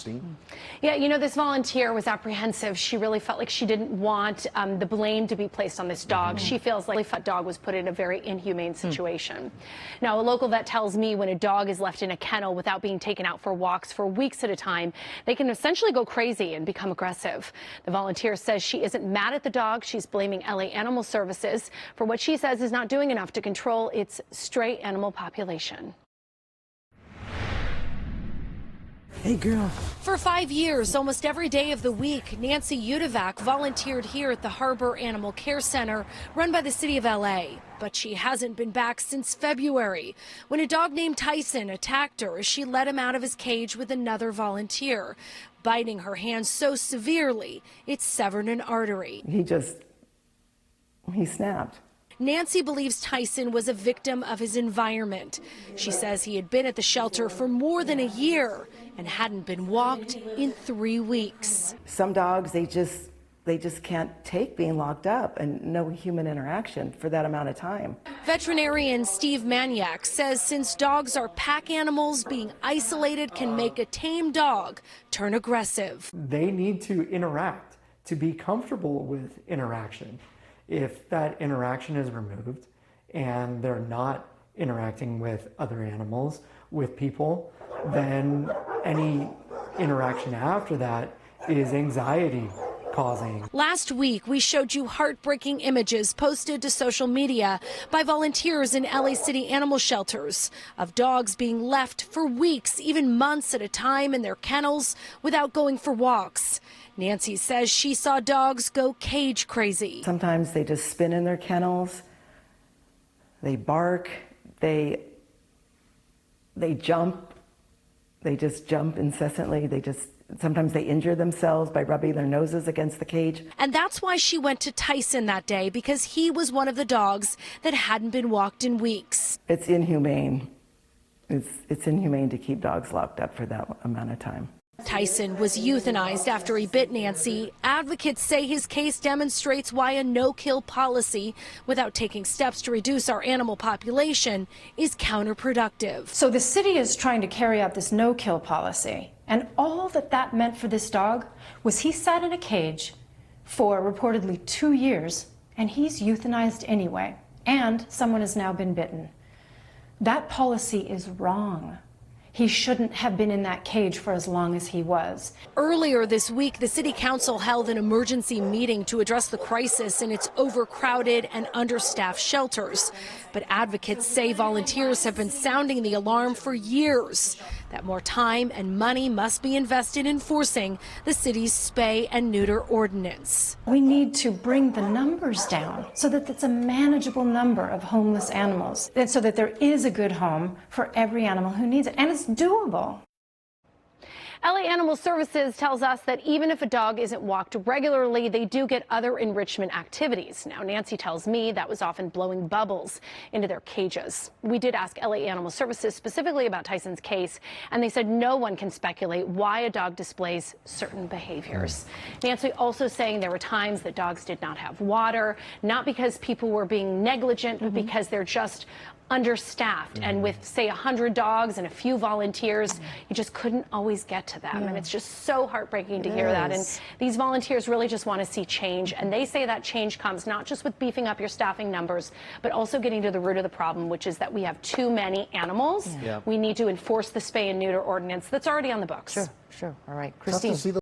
scene. Yeah, you know, this volunteer was apprehensive. She really felt like she didn't want the blame to be placed on this dog. She feels like the dog was put in a very inhumane situation. Now, a local vet tells me when a dog is left in a kennel without being taken out for walks for weeks at a time, they can essentially go crazy and become aggressive. The volunteer says she isn't mad at the dog. She's blaming LA Animal Services for what she says is not doing enough to control its stray animal population. Hey, girl. For 5 years, almost every day of the week, Nancy Udovac volunteered here at the Harbor Animal Care Center run by the city of LA. But she hasn't been back since February, when a dog named Tyson attacked her as she let him out of his cage with another volunteer, biting her hand so severely it severed an artery. He snapped. Nancy believes Tyson was a victim of his environment. She says he had been at the shelter for more than a year and hadn't been walked in 3 weeks. Some dogs, they just can't take being locked up and no human interaction for that amount of time. Veterinarian Steve Maniak says since dogs are pack animals, being isolated can make a tame dog turn aggressive. They need to interact to be comfortable with interaction. If that interaction is removed and they're not interacting with other animals, with people, then any interaction after that is anxiety causing. Last week, we showed you heartbreaking images posted to social media by volunteers in LA City animal shelters of dogs being left for weeks, even months at a time in their kennels without going for walks. Nancy says she saw dogs go cage crazy. Sometimes they just spin in their kennels, they bark, they jump, they just jump incessantly, sometimes they injure themselves by rubbing their noses against the cage. And that's why she went to Tyson that day, because he was one of the dogs that hadn't been walked in weeks. It's inhumane. It's inhumane to keep dogs locked up for that amount of time. Tyson was euthanized after he bit Nancy. Advocates say his case demonstrates why a no-kill policy, without taking steps to reduce our animal population, is counterproductive. So the city is trying to carry out this no-kill policy, and all that meant for this dog was he sat in a cage for reportedly 2 years, and he's euthanized anyway, and someone has now been bitten. That policy is wrong. He shouldn't have been in that cage for as long as he was. Earlier this week, the city council held an emergency meeting to address the crisis in its overcrowded and understaffed shelters. But advocates say volunteers have been sounding the alarm for years that more time and money must be invested in enforcing the city's spay and neuter ordinance. We need to bring the numbers down so that it's a manageable number of homeless animals, and so that there is a good home for every animal who needs it, and it's doable. LA Animal Services tells us that even if a dog isn't walked regularly, they do get other enrichment activities. Now, Nancy tells me that was often blowing bubbles into their cages. We did ask LA Animal Services specifically about Tyson's case, and they said no one can speculate why a dog displays certain behaviors. Nancy also saying there were times that dogs did not have water, not because people were being negligent, but because they're just understaffed, and with say 100 dogs and a few volunteers, you just couldn't always get to them. And it's just so heartbreaking to hear that. And these volunteers really just want to see change, and they say that change comes not just with beefing up your staffing numbers, but also getting to the root of the problem, which is that we have too many animals. We need to enforce the spay and neuter ordinance that's already on the books. Sure. All right, Christine.